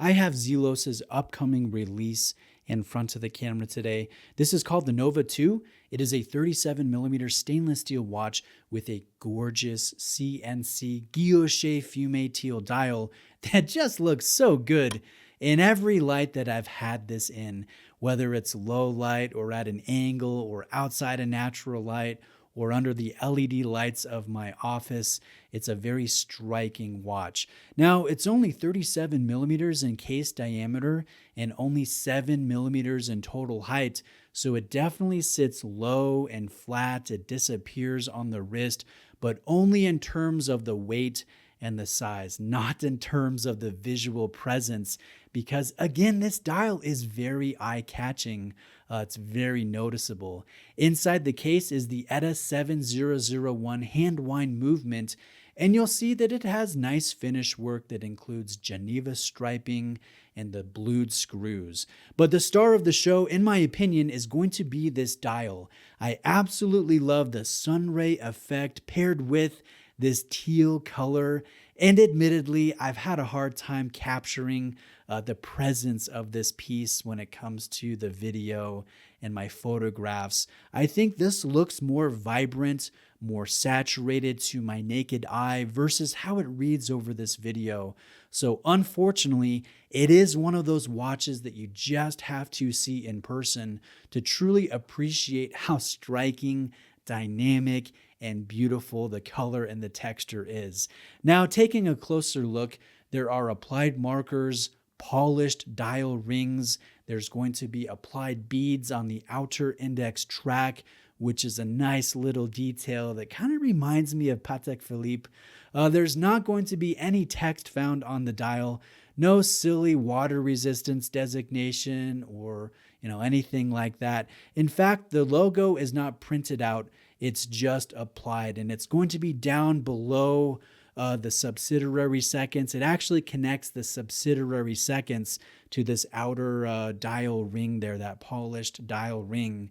I have Zelos's upcoming release in front of the camera today. This is called the Nova 2. It is a 37mm stainless steel watch with a gorgeous CNC guilloche fume teal dial that just looks so good in every light that I've had this in, whether it's low light or at an angle or outside a natural light or under the LED lights of my office. It's a very striking watch. Now, it's only 37mm in case diameter and only 7mm in total height, so it definitely sits low and flat. It disappears on the wrist, but only in terms of the weight and the size, not in terms of the visual presence, because again, this dial is very eye-catching. It's very noticeable. Inside the case is the ETA 7001 hand wind movement, and you'll see that it has nice finish work that includes Geneva striping and the blued screws. But the star of the show, in my opinion, is going to be this dial. I absolutely love the sunray effect paired with this teal color, and admittedly, I've had a hard time capturing the presence of this piece when it comes to the video and my photographs. I think this looks more vibrant, more saturated to my naked eye versus how it reads over this video. So unfortunately, it is one of those watches that you just have to see in person to truly appreciate how striking, dynamic, and beautiful the color and the texture is. Now, taking a closer look, there are applied markers, polished dial rings. There's going to be applied beads on the outer index track, which is a nice little detail that kind of reminds me of Patek Philippe. There's not going to be any text found on the dial, no silly water resistance designation or anything like that. In fact, the logo is not printed out. It's just applied, and it's going to be down below the subsidiary seconds. It actually connects the subsidiary seconds to this outer dial ring there, that polished dial ring.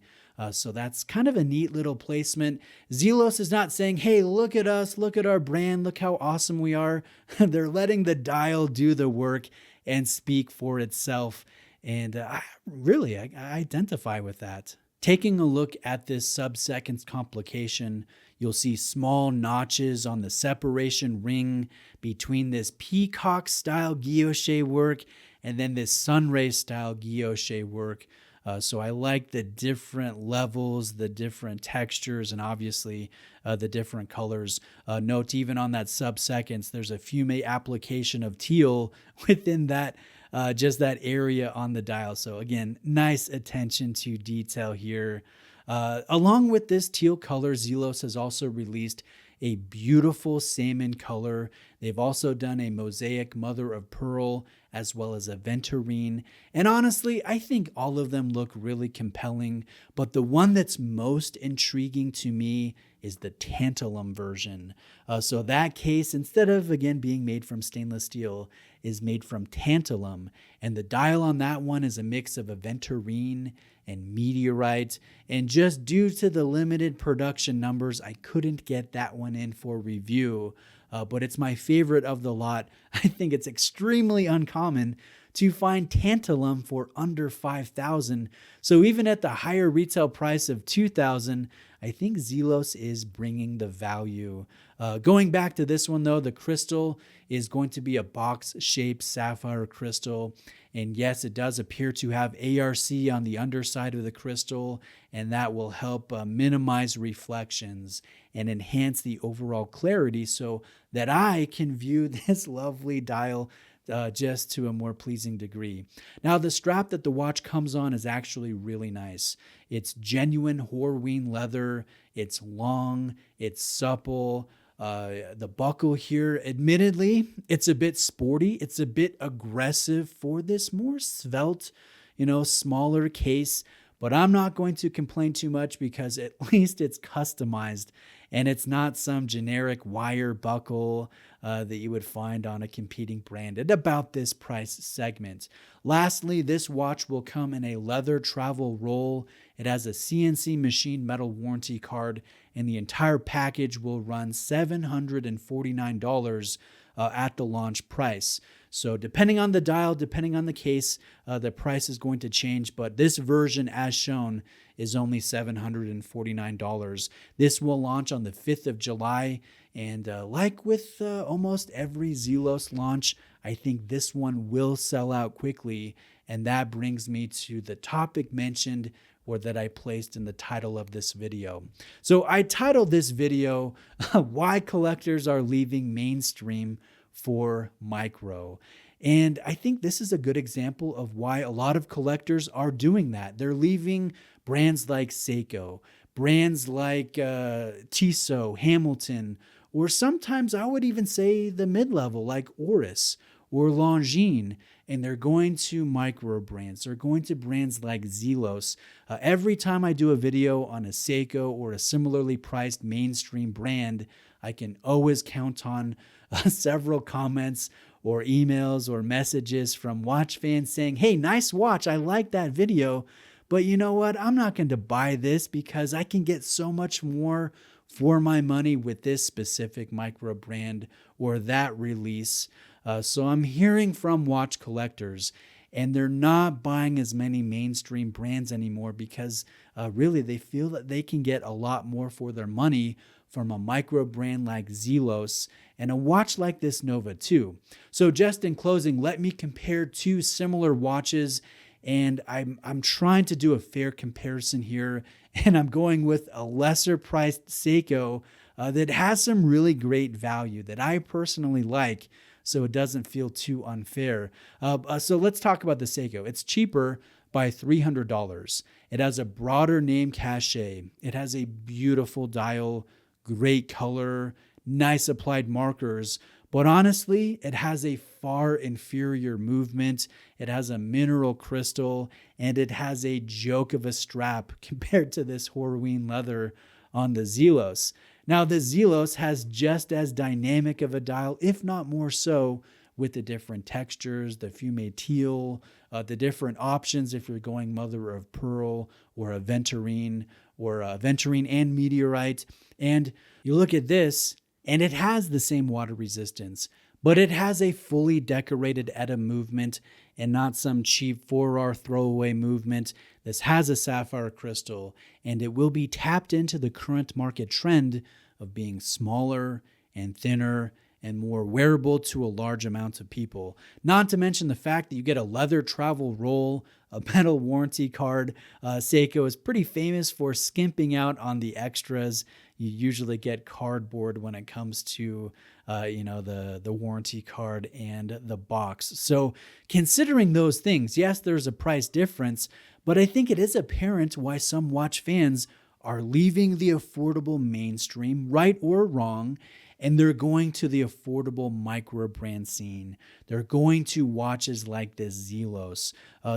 So that's kind of a neat little placement. Zelos is not saying, hey, look at us, look at our brand, look how awesome we are. They're letting the dial do the work and speak for itself. And I identify with that. Taking a look at this sub-seconds complication, you'll see small notches on the separation ring between this peacock-style guilloche work and then this sunray-style guilloche work. So I like the different levels, the different textures, and obviously the different colors. Note even on that sub-seconds, there's a fume application of teal within that just that area on the dial. So again, nice attention to detail here. Along with this teal color, Zelos has also released a beautiful salmon color. They've also done a mosaic mother of pearl as well as a venturine. And honestly, I think all of them look really compelling, but the one that's most intriguing to me is the tantalum version. So that case, instead of again being made from stainless steel, is made from tantalum. And the dial on that one is a mix of a venturine and meteorite. And just due to the limited production numbers, I couldn't get that one in for review. But it's my favorite of the lot. I think it's extremely uncommon to find tantalum for under $5,000. So even at the higher retail price of $2,000, I think Zelos is bringing the value. Going back to this one though, the crystal is going to be a box-shaped sapphire crystal. And yes, it does appear to have ARC on the underside of the crystal, and that will help minimize reflections and enhance the overall clarity so that I can view this lovely dial just to a more pleasing degree. Now, the strap that the watch comes on is actually really nice. It's genuine Horween leather. It's long. It's supple. The buckle here, admittedly, it's a bit sporty. It's a bit aggressive for this more svelte, smaller case. But I'm not going to complain too much because at least it's customized and it's not some generic wire buckle that you would find on a competing brand at about this price segment. Lastly, this watch will come in a leather travel roll. It has a CNC machine metal warranty card, and the entire package will run $749 at the launch price. So depending on the dial, depending on the case, the price is going to change. But this version, as shown, is only $749. This will launch on the 5th of July. And like with almost every Zelos launch, I think this one will sell out quickly. And that brings me to the topic mentioned or that I placed in the title of this video. So I titled this video, Why Collectors Are Leaving Mainstream for Micro. And I think this is a good example of why a lot of collectors are doing that. They're leaving brands like Seiko, brands like Tissot, Hamilton, or sometimes I would even say the mid-level like Oris or Longines, and they're going to micro brands. They're going to brands like Zelos. Every time I do a video on a Seiko or a similarly priced mainstream brand, I can always count on several comments or emails or messages from watch fans saying, hey, nice watch, I like that video, but you know what? I'm not going to buy this because I can get so much more for my money with this specific micro brand or that release. So I'm hearing from watch collectors, and they're not buying as many mainstream brands anymore because really they feel that they can get a lot more for their money from a micro brand like Zelos and a watch like this Nova 2. So just in closing, let me compare two similar watches, and I'm trying to do a fair comparison here, and I'm going with a lesser priced Seiko that has some really great value that I personally like, so it doesn't feel too unfair. So let's talk about the Seiko. It's cheaper by $300. It has a broader name cachet. It has a beautiful dial, great color, nice applied markers, but honestly, it has a far inferior movement. It has a mineral crystal, and it has a joke of a strap compared to this Horween leather on the Zelos. Now, the Zelos has just as dynamic of a dial, if not more so, with the different textures, the fume teal, the different options if you're going mother of pearl or a venturine and meteorite. And you look at this, and it has the same water resistance, but it has a fully decorated ETA movement and not some cheap 4R throwaway movement. This has a sapphire crystal, and it will be tapped into the current market trend of being smaller and thinner and more wearable to a large amount of people. Not to mention the fact that you get a leather travel roll, a metal warranty card. Seiko is pretty famous for skimping out on the extras. You usually get cardboard when it comes to the warranty card and the box. So considering those things, yes, there's a price difference, but I think it is apparent why some watch fans are leaving the affordable mainstream, right or wrong, and they're going to the affordable micro brand scene. They're going to watches like this Zelos.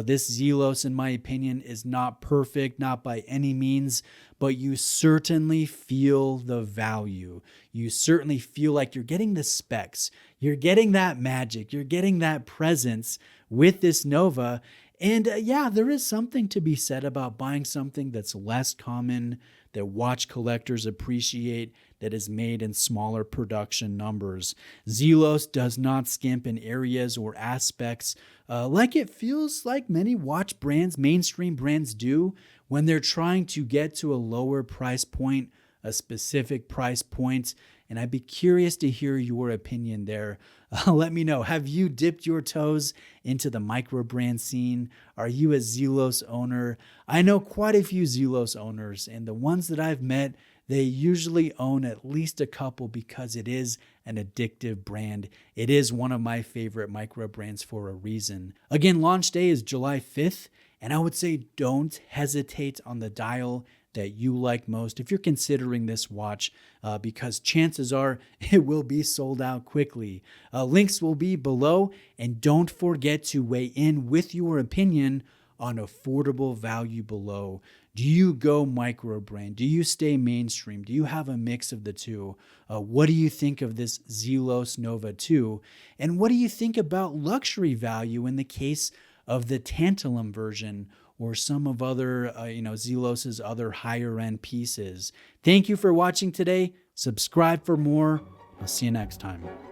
This Zelos, in my opinion, is not perfect, not by any means, but you certainly feel the value. You certainly feel like you're getting the specs. You're getting that magic. You're getting that presence with this Nova. And yeah, there is something to be said about buying something that's less common, that watch collectors appreciate, that is made in smaller production numbers. Zelos does not skimp in areas or aspects like it feels like many watch brands, mainstream brands do when they're trying to get to a lower price point, a specific price point. And I'd be curious to hear your opinion there. Let me know. Have you dipped your toes into the micro brand scene? Are you a Zelos owner? I know quite a few Zelos owners, and the ones that I've met, they usually own at least a couple because it is an addictive brand. It is one of my favorite micro brands for a reason. Again, launch day is July 5th, and I would say don't hesitate on the dial that you like most if you're considering this watch, because chances are it will be sold out quickly. Links will be below, and don't forget to weigh in with your opinion on affordable value below. Do you go micro brand? Do you stay mainstream? Do you have a mix of the two? What do you think of this Zelos Nova 2? And what do you think about luxury value in the case of the tantalum version or some of other, Zelos's other higher end pieces? Thank you for watching today. Subscribe for more. I'll see you next time.